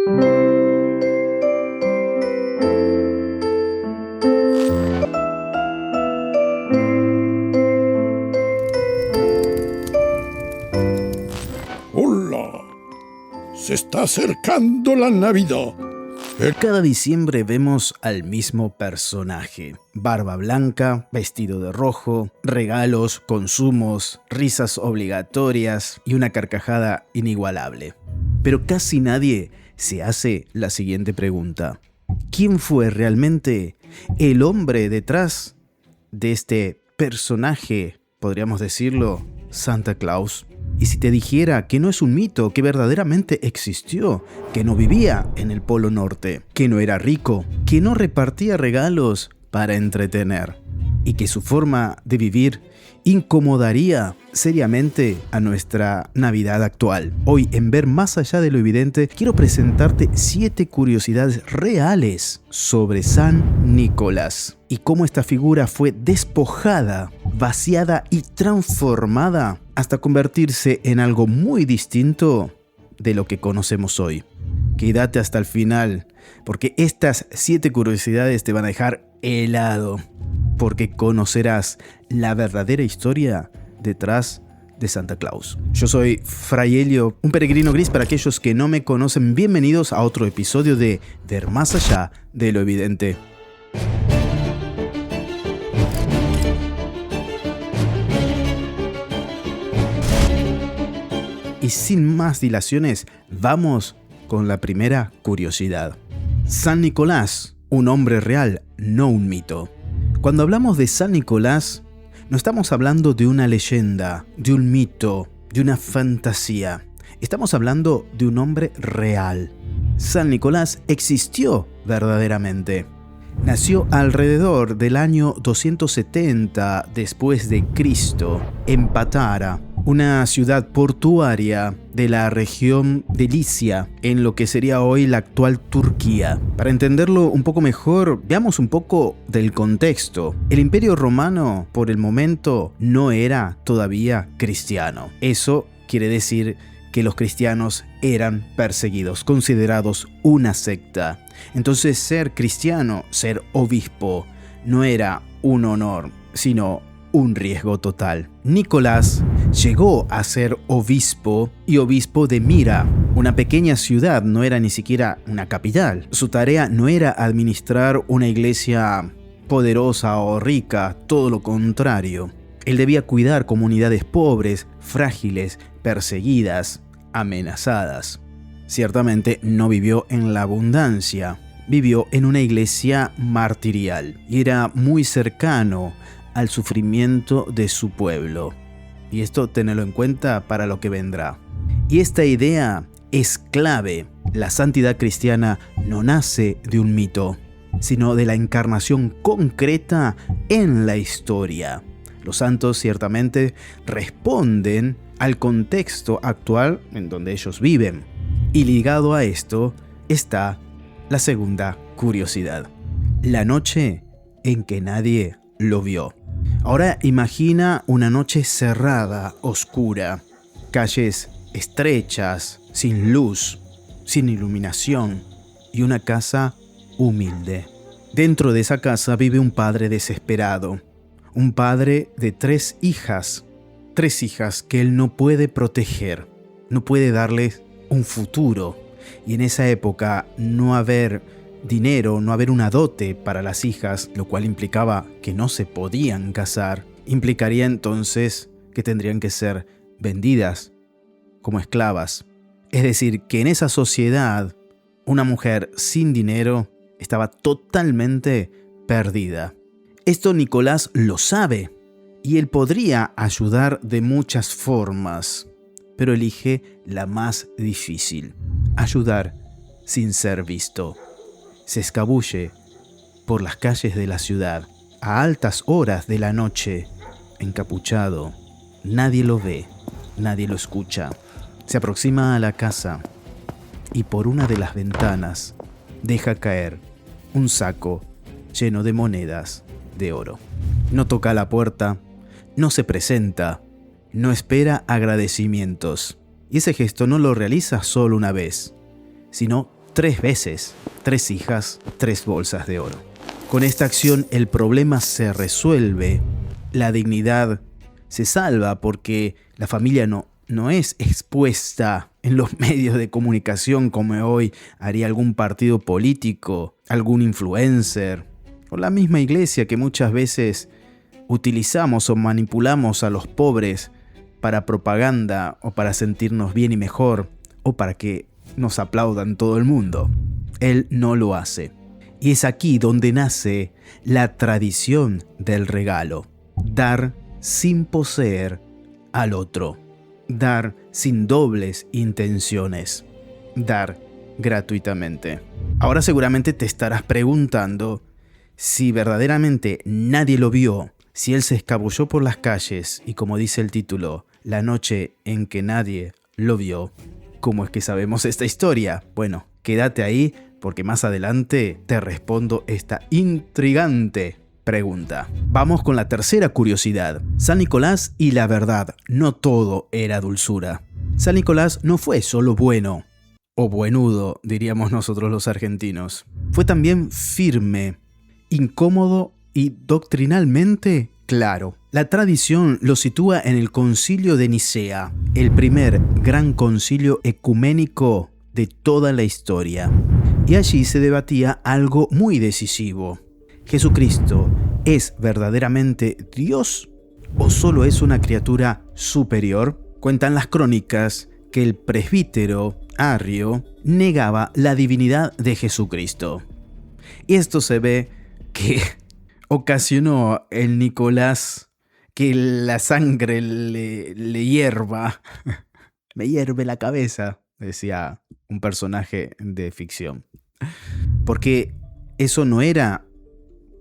¡Hola! Se está acercando la Navidad. Cada diciembre vemos al mismo personaje. Barba blanca, vestido de rojo, regalos, consumos, risas obligatorias y una carcajada inigualable. Pero casi nadie se hace la siguiente pregunta. ¿Quién fue realmente el hombre detrás de este personaje, podríamos decirlo, Santa Claus? Y si te dijera que no es un mito, que verdaderamente existió, que no vivía en el Polo Norte, que no era rico, que no repartía regalos para entretener y que su forma de vivir incomodaría seriamente a nuestra Navidad actual. Hoy, en Ver Más Allá de lo Evidente, quiero presentarte 7 curiosidades reales sobre San Nicolás y cómo esta figura fue despojada, vaciada y transformada hasta convertirse en algo muy distinto de lo que conocemos hoy. Quédate hasta el final, porque estas 7 curiosidades te van a dejar helado, porque conocerás la verdadera historia detrás de Santa Claus. Yo soy Fray Helio, un peregrino gris para aquellos que no me conocen. Bienvenidos a otro episodio de Ver Más Allá de lo Evidente. Y sin más dilaciones, vamos con la primera curiosidad. San Nicolás, un hombre real, no un mito. Cuando hablamos de San Nicolás, no estamos hablando de una leyenda, de un mito, de una fantasía. Estamos hablando de un hombre real. San Nicolás existió verdaderamente. Nació alrededor del año 270 después de Cristo en Patara, una ciudad portuaria de la región de Licia, en lo que sería hoy la actual Turquía. Para entenderlo un poco mejor, veamos un poco del contexto. El Imperio Romano, por el momento, no era todavía cristiano. Eso quiere decir que los cristianos eran perseguidos, considerados una secta. Entonces, ser cristiano, ser obispo, no era un honor, sino un riesgo total. Nicolás llegó a ser obispo y obispo de Mira, una pequeña ciudad, no era ni siquiera una capital. Su tarea no era administrar una iglesia poderosa o rica, todo lo contrario. Él debía cuidar comunidades pobres, frágiles, perseguidas, amenazadas. Ciertamente no vivió en la abundancia, vivió en una iglesia martirial y era muy cercano al sufrimiento de su pueblo. Y esto tenedlo en cuenta para lo que vendrá. Y esta idea es clave. La santidad cristiana no nace de un mito, sino de la encarnación concreta en la historia. Los santos ciertamente responden al contexto actual en donde ellos viven. Y ligado a esto está la segunda curiosidad. La noche en que nadie lo vio. Ahora imagina una noche cerrada, oscura, calles estrechas, sin luz, sin iluminación y una casa humilde. Dentro de esa casa vive un padre desesperado, un padre de 3 hijas, 3 hijas que él no puede proteger, no puede darles un futuro. Y en esa época no haber dinero, no haber una dote para las hijas, lo cual implicaba que no se podían casar, implicaría entonces que tendrían que ser vendidas como esclavas. Es decir, que en esa sociedad una mujer sin dinero estaba totalmente perdida. Esto Nicolás lo sabe y él podría ayudar de muchas formas, pero elige la más difícil: ayudar sin ser visto. Se escabulle por las calles de la ciudad a altas horas de la noche, encapuchado. Nadie lo ve, nadie lo escucha. Se aproxima a la casa y por una de las ventanas deja caer un saco lleno de monedas de oro. No toca la puerta, no se presenta, no espera agradecimientos. Y ese gesto no lo realiza solo una vez, sino 3 veces, 3 hijas, 3 bolsas de oro. Con esta acción el problema se resuelve, la dignidad se salva porque la familia no es expuesta en los medios de comunicación como hoy haría algún partido político, algún influencer o la misma iglesia que muchas veces utilizamos o manipulamos a los pobres para propaganda o para sentirnos bien y mejor o para que nos aplaudan todo el mundo. Él no lo hace. Y es aquí donde nace la tradición del regalo. Dar sin poseer al otro. Dar sin dobles intenciones. Dar gratuitamente. Ahora seguramente te estarás preguntando si verdaderamente nadie lo vio, si él se escabulló por las calles y, como dice el título, la noche en que nadie lo vio. ¿Cómo es que sabemos esta historia? Bueno, quédate ahí porque más adelante te respondo esta intrigante pregunta. Vamos con la tercera curiosidad. San Nicolás y la verdad. No todo era dulzura. San Nicolás no fue solo bueno, o buenudo, diríamos nosotros los argentinos. Fue también firme, incómodo y doctrinalmente claro. La tradición lo sitúa en el Concilio de Nicea, el primer gran concilio ecuménico de toda la historia. Y allí se debatía algo muy decisivo. ¿Jesucristo es verdaderamente Dios o solo es una criatura superior? Cuentan las crónicas que el presbítero Arrio negaba la divinidad de Jesucristo. Y esto se ve que ocasionó el Nicolás que la sangre le hierva. Me hierve la cabeza, decía un personaje de ficción. Porque eso no era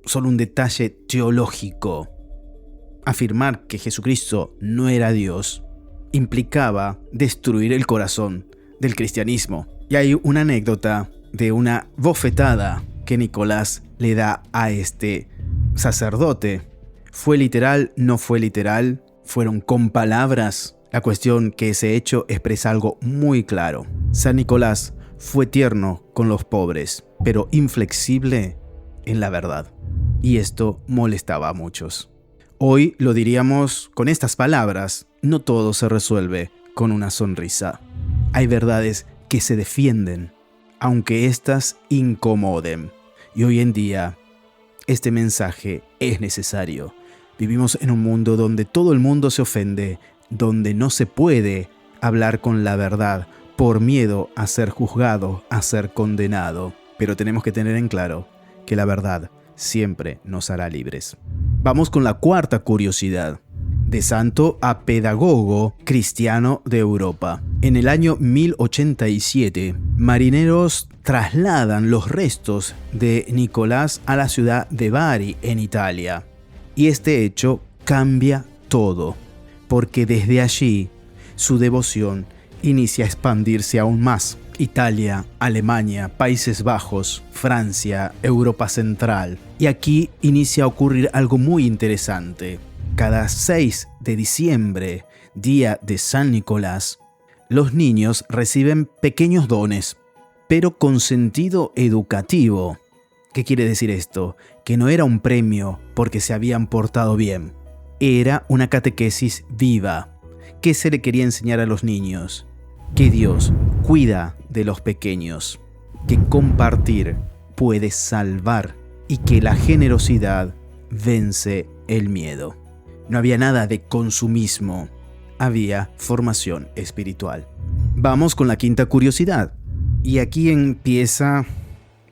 solo un detalle teológico. Afirmar que Jesucristo no era Dios implicaba destruir el corazón del cristianismo. Y hay una anécdota de una bofetada que Nicolás le da a este sacerdote. ¿Fue literal? ¿No fue literal? ¿Fueron con palabras? La cuestión que ese hecho expresa algo muy claro. San Nicolás fue tierno con los pobres, pero inflexible en la verdad. Y esto molestaba a muchos. Hoy lo diríamos con estas palabras: no todo se resuelve con una sonrisa. Hay verdades que se defienden, aunque éstas incomoden. Y hoy en día, este mensaje es necesario. Vivimos en un mundo donde todo el mundo se ofende, donde no se puede hablar con la verdad por miedo a ser juzgado, a ser condenado. Pero tenemos que tener en claro que la verdad siempre nos hará libres. Vamos con la cuarta curiosidad. De santo a pedagogo cristiano de Europa. En el año 1087, marineros trasladan los restos de Nicolás a la ciudad de Bari, en Italia. Y este hecho cambia todo, porque desde allí su devoción inicia a expandirse aún más. Italia, Alemania, Países Bajos, Francia, Europa Central. Y aquí inicia a ocurrir algo muy interesante. Cada 6 de diciembre, día de San Nicolás, los niños reciben pequeños dones, pero con sentido educativo. ¿Qué quiere decir esto? Que no era un premio porque se habían portado bien. Era una catequesis viva. ¿Qué se le quería enseñar a los niños? Que Dios cuida de los pequeños, que compartir puede salvar y que la generosidad vence el miedo. No había nada de consumismo, había formación espiritual. Vamos con la quinta curiosidad. Y aquí empieza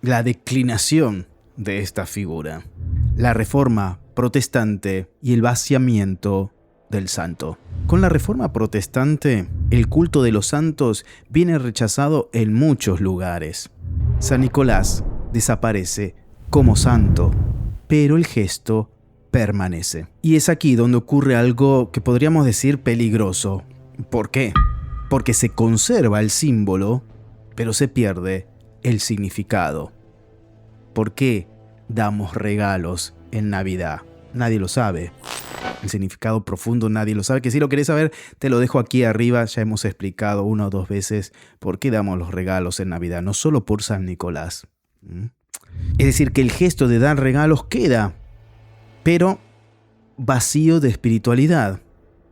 la declinación de esta figura. La Reforma protestante y el vaciamiento del santo. Con la Reforma protestante, el culto de los santos viene rechazado en muchos lugares. San Nicolás desaparece como santo, pero el gesto permanece. Y es aquí donde ocurre algo que podríamos decir peligroso. ¿Por qué? Porque se conserva el símbolo, pero se pierde el significado. ¿Por qué damos regalos en Navidad? Nadie lo sabe. El significado profundo nadie lo sabe, que si lo querés saber te lo dejo aquí arriba. Ya hemos explicado 1 o 2 veces por qué damos los regalos en Navidad, no solo por San Nicolás. Es decir, que el gesto de dar regalos queda, pero vacío de espiritualidad,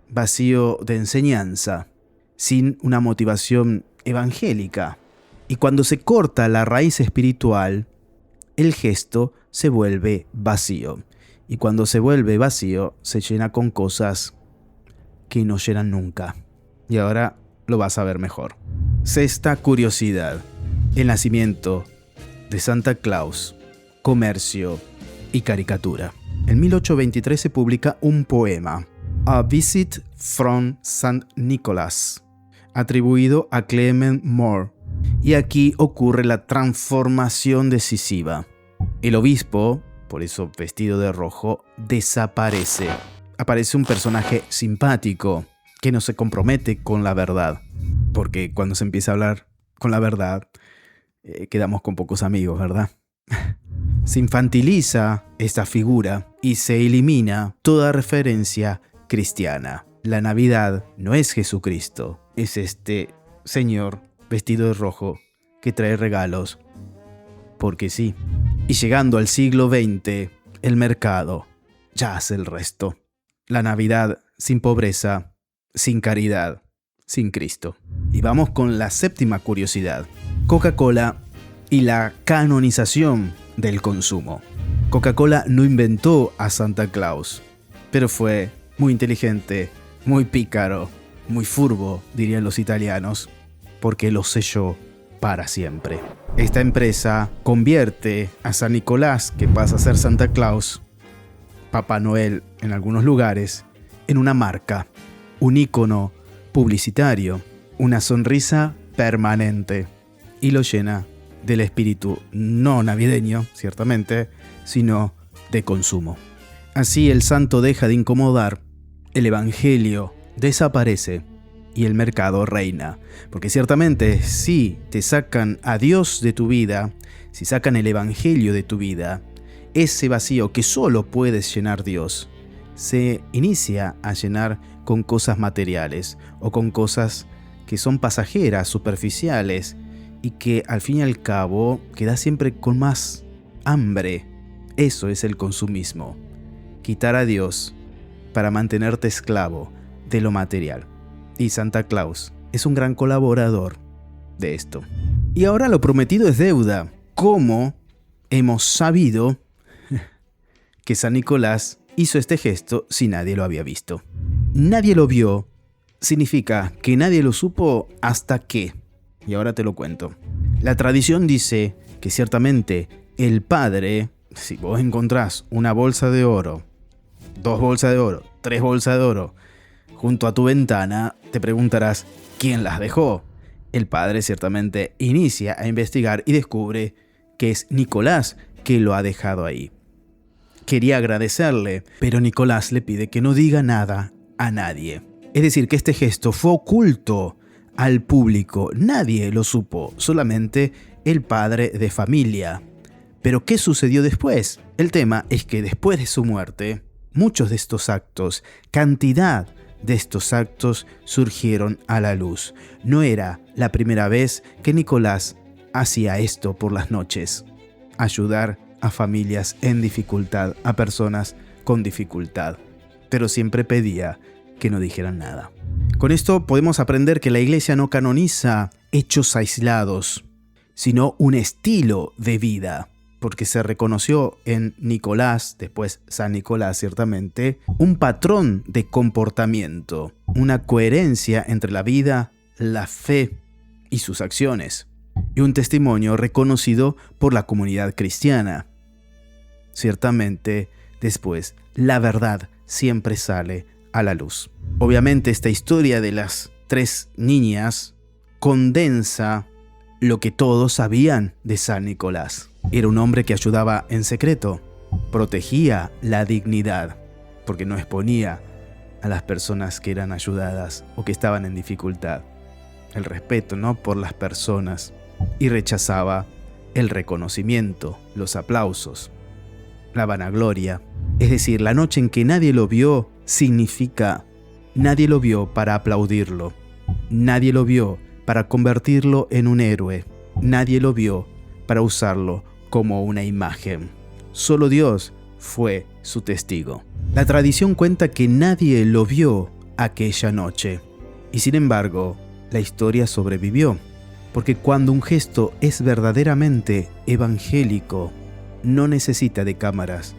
vacío de enseñanza, sin una motivación evangélica. Y cuando se corta la raíz espiritual, el gesto se vuelve vacío. Y cuando se vuelve vacío, se llena con cosas que no llenan nunca. Y ahora lo vas a ver mejor. Sexta curiosidad. El nacimiento de Santa Claus, comercio y caricatura. En 1823 se publica un poema, A Visit from St. Nicholas, atribuido a Clement Moore. Y aquí ocurre la transformación decisiva. El obispo, por eso vestido de rojo, desaparece. Aparece un personaje simpático que no se compromete con la verdad. Porque cuando se empieza a hablar con la verdad, quedamos con pocos amigos, ¿verdad? Se infantiliza esta figura y se elimina toda referencia cristiana. La Navidad no es Jesucristo, es este señor vestido de rojo que trae regalos porque sí. Y llegando al siglo XX, el mercado ya hace el resto. La Navidad sin pobreza, sin caridad, sin Cristo. Y vamos con la séptima curiosidad. Coca-Cola y la canonización del consumo. Coca-Cola no inventó a Santa Claus, pero fue muy inteligente, muy pícaro, muy furbo, dirían los italianos, porque lo selló para siempre. Esta empresa convierte a San Nicolás, que pasa a ser Santa Claus, Papá Noel en algunos lugares, en una marca, un ícono publicitario, una sonrisa permanente, y lo llena del espíritu no navideño, ciertamente, sino de consumo. Así el santo deja de incomodar, el evangelio desaparece y el mercado reina. Porque ciertamente si te sacan a Dios de tu vida, si sacan el evangelio de tu vida, ese vacío que solo puedes llenar Dios, se inicia a llenar con cosas materiales o con cosas que son pasajeras, superficiales, y que al fin y al cabo queda siempre con más hambre. Eso es el consumismo. Quitar a Dios para mantenerte esclavo de lo material. Y Santa Claus es un gran colaborador de esto. Y ahora lo prometido es deuda. ¿Cómo hemos sabido que San Nicolás hizo este gesto si nadie lo había visto? Nadie lo vio significa que nadie lo supo hasta que... Y ahora te lo cuento. La tradición dice que ciertamente el padre, si vos encontrás una bolsa de oro, 2 bolsas de oro, 3 bolsas de oro, junto a tu ventana, te preguntarás quién las dejó. El padre ciertamente inicia a investigar y descubre que es Nicolás que lo ha dejado ahí. Quería agradecerle, pero Nicolás le pide que no diga nada a nadie. Es decir, que este gesto fue oculto al público. Nadie lo supo, solamente el padre de familia. Pero ¿qué sucedió después? El tema es que después de su muerte, muchos de estos actos, cantidad de estos actos surgieron a la luz. No era la primera vez que Nicolás hacía esto por las noches. Ayudar a familias en dificultad, a personas con dificultad. Pero siempre pedía que no dijeran nada. Con esto podemos aprender que la Iglesia no canoniza hechos aislados, sino un estilo de vida, porque se reconoció en Nicolás, después San Nicolás ciertamente, un patrón de comportamiento, una coherencia entre la vida, la fe y sus acciones, y un testimonio reconocido por la comunidad cristiana. Ciertamente, después, la verdad siempre sale a la luz. Obviamente esta historia de las 3 niñas condensa lo que todos sabían de San Nicolás. Era un hombre que ayudaba en secreto, protegía la dignidad, porque no exponía a las personas que eran ayudadas o que estaban en dificultad. El respeto, ¿no?, por las personas, y rechazaba el reconocimiento, los aplausos, la vanagloria Es decir, la noche en que nadie lo vio significa nadie lo vio para aplaudirlo, nadie lo vio para convertirlo en un héroe, nadie lo vio para usarlo como una imagen. Solo Dios fue su testigo. La tradición cuenta que nadie lo vio aquella noche. Y sin embargo, la historia sobrevivió. Porque cuando un gesto es verdaderamente evangélico, no necesita de cámaras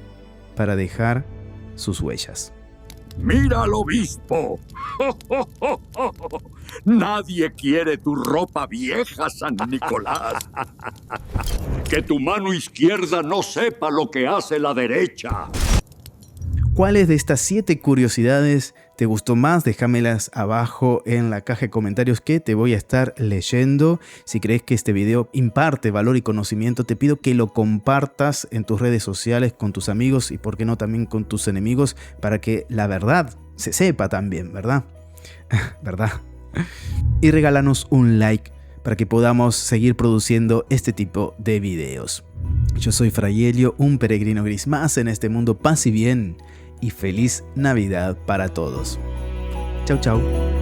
para dejar sus huellas. ¡Mira al obispo! Nadie quiere tu ropa vieja, San Nicolás. Que tu mano izquierda no sepa lo que hace la derecha. ¿Cuáles de estas 7 curiosidades te gustó más? Déjamelas abajo en la caja de comentarios que te voy a estar leyendo. Si crees que este video imparte valor y conocimiento, te pido que lo compartas en tus redes sociales con tus amigos y por qué no también con tus enemigos para que la verdad se sepa también, ¿verdad? ¿Verdad? Y regálanos un like para que podamos seguir produciendo este tipo de videos. Yo soy Fray Helio, un peregrino gris más en este mundo. Paz y bien y feliz Navidad para todos. Chau, chau.